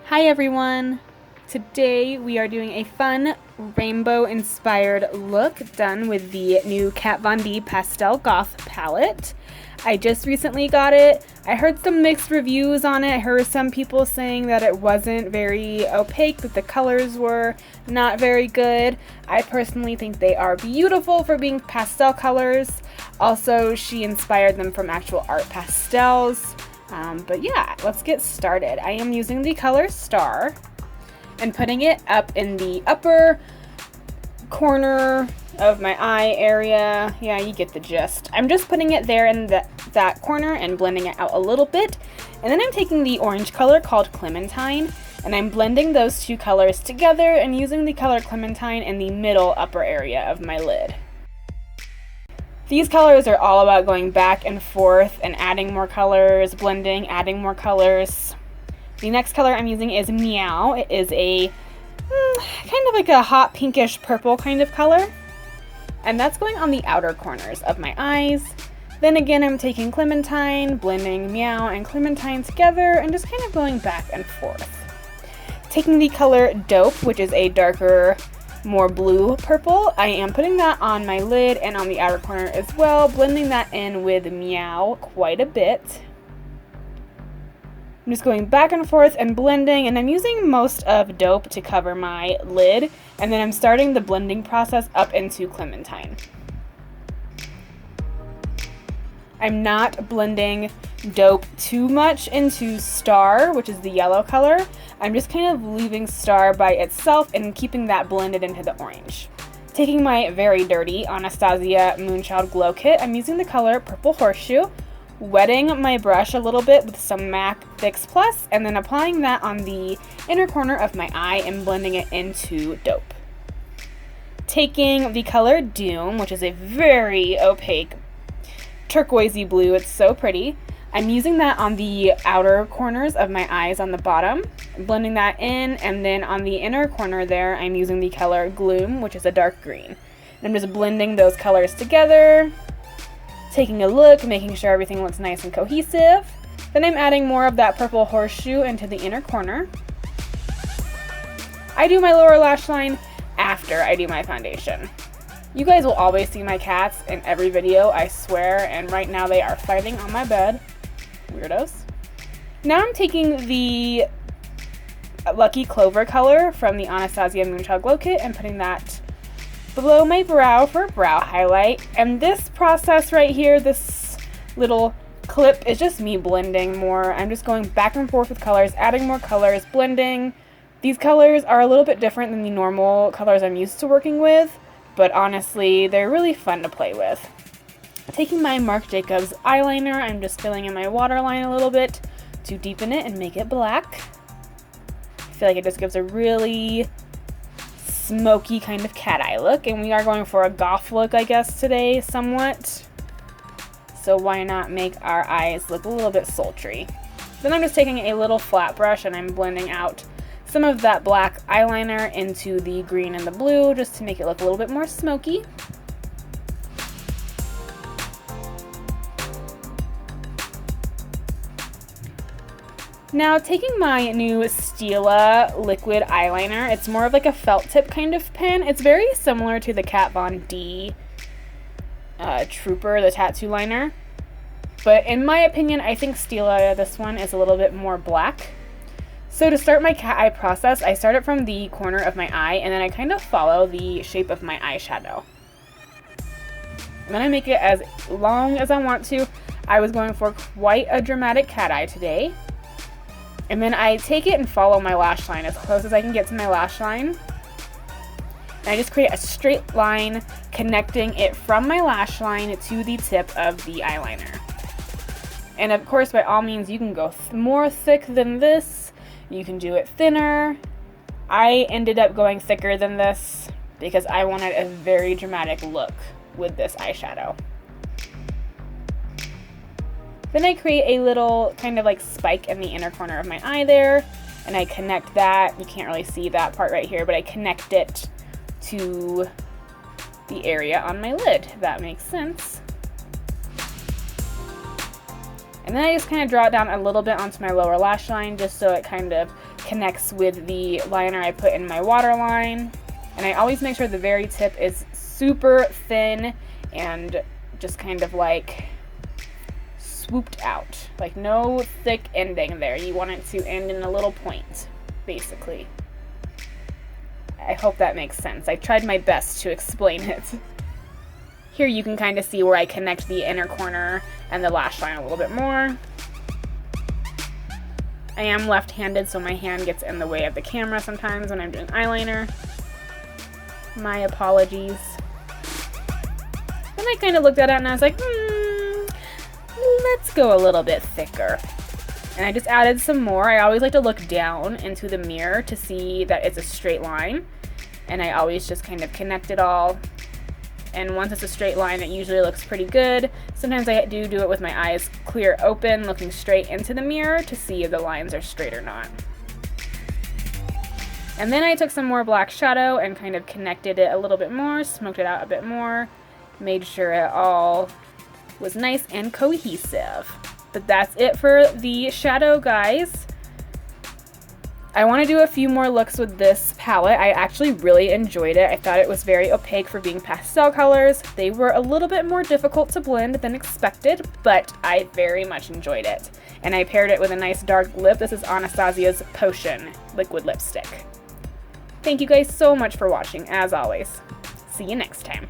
Hi everyone! Today we are doing a fun rainbow inspired look done with the new Kat Von D Pastel Goth Palette. I just recently got it. I heard some mixed reviews on it. I heard some people saying that it wasn't very opaque, that the colors were not very good. I personally think they are beautiful for being pastel colors. Also, she inspired them from actual art pastels. But yeah, let's get started. I am using the color Star and putting it up in the upper corner of my eye area. Yeah, you get the gist. I'm just putting it there in that corner and blending it out a little bit. And then I'm taking the orange color called Clementine and I'm blending those two colors together and using the color Clementine in the middle upper area of my lid. These colors are all about going back and forth and adding more colors, blending, adding more colors. The next color I'm using is Meow. It is a kind of like a hot pinkish purple kind of color. And that's going on the outer corners of my eyes. Then again, I'm taking Clementine, blending Meow and Clementine together and just kind of going back and forth. Taking the color Dope, which is a darker, more blue purple, I am putting that on my lid and on the outer corner as well, blending that in with Meow quite a bit. I'm just going back and forth and blending, and I'm using most of Dope to cover my lid, and then I'm starting the blending process up into Clementine. I'm not blending Dope too much into Star, which is the yellow color. I'm just kind of leaving Star by itself and keeping that blended into the orange. Taking my very dirty Anastasia Moonchild Glow Kit, I'm using the color Purple Horseshoe, wetting my brush a little bit with some MAC Fix Plus, and then applying that on the inner corner of my eye and blending it into Dope. Taking the color Doom, which is a very opaque turquoisey blue, it's so pretty. I'm using that on the outer corners of my eyes on the bottom, blending that in, and then on the inner corner there, I'm using the color Gloom, which is a dark green. And I'm just blending those colors together, taking a look, making sure everything looks nice and cohesive. Then I'm adding more of that Purple Horseshoe into the inner corner. I do my lower lash line after I do my foundation. You guys will always see my cats in every video, I swear, and right now they are fighting on my bed. Weirdos. Now I'm taking the Lucky Clover color from the Anastasia Moonchild Glow Kit and putting that below my brow for a brow highlight. And this process right here, this little clip, is just me blending more. I'm just going back and forth with colors, adding more colors, blending. These colors are a little bit different than the normal colors I'm used to working with, but honestly, they're really fun to play with. Taking my Marc Jacobs eyeliner, I'm just filling in my waterline a little bit to deepen it and make it black. I feel like it just gives a really smoky kind of cat eye look, and we are going for a goth look, I guess, today, somewhat. So why not make our eyes look a little bit sultry? Then I'm just taking a little flat brush and I'm blending out some of that black eyeliner into the green and the blue just to make it look a little bit more smoky. Now taking my new Stila liquid eyeliner, it's more of like a felt tip kind of pen. It's very similar to the Kat Von D Trooper, the tattoo liner. But in my opinion, I think Stila, this one, is a little bit more black. So to start my cat eye process, I start it from the corner of my eye and then I kind of follow the shape of my eyeshadow. And then I make it as long as I want to. I was going for quite a dramatic cat eye today. And then I take it and follow my lash line as close as I can get to my lash line. And I just create a straight line connecting it from my lash line to the tip of the eyeliner. And of course, by all means, you can go more thick than this. You can do it thinner. I ended up going thicker than this because I wanted a very dramatic look with this eyeshadow. Then I create a little kind of like spike in the inner corner of my eye there, and I connect that. You can't really see that part right here, but I connect it to the area on my lid, if that makes sense. And then I just kind of draw it down a little bit onto my lower lash line just so it kind of connects with the liner I put in my waterline. And I always make sure the very tip is super thin and just kind of like swooped out. Like no thick ending there. You want it to end in a little point, basically. I hope that makes sense. I tried my best to explain it. Here you can kind of see where I connect the inner corner and the lash line a little bit more. I am left-handed, so my hand gets in the way of the camera sometimes when I'm doing eyeliner. My apologies. Then I kind of looked at it and I was like, let's go a little bit thicker. And I just added some more. I always like to look down into the mirror to see that it's a straight line. And I always just kind of connect it all. And once it's a straight line, it usually looks pretty good. Sometimes I do it with my eyes clear open, looking straight into the mirror to see if the lines are straight or not. And then I took some more black shadow and kind of connected it a little bit more, smoked it out a bit more, made sure it all was nice and cohesive. But that's it for the shadow, guys. I want to do a few more looks with this palette. I actually really enjoyed it. I thought it was very opaque for being pastel colors. They were a little bit more difficult to blend than expected, but I very much enjoyed it. And I paired it with a nice dark lip. This is Anastasia's Potion liquid lipstick. Thank you guys so much for watching, as always. See you next time.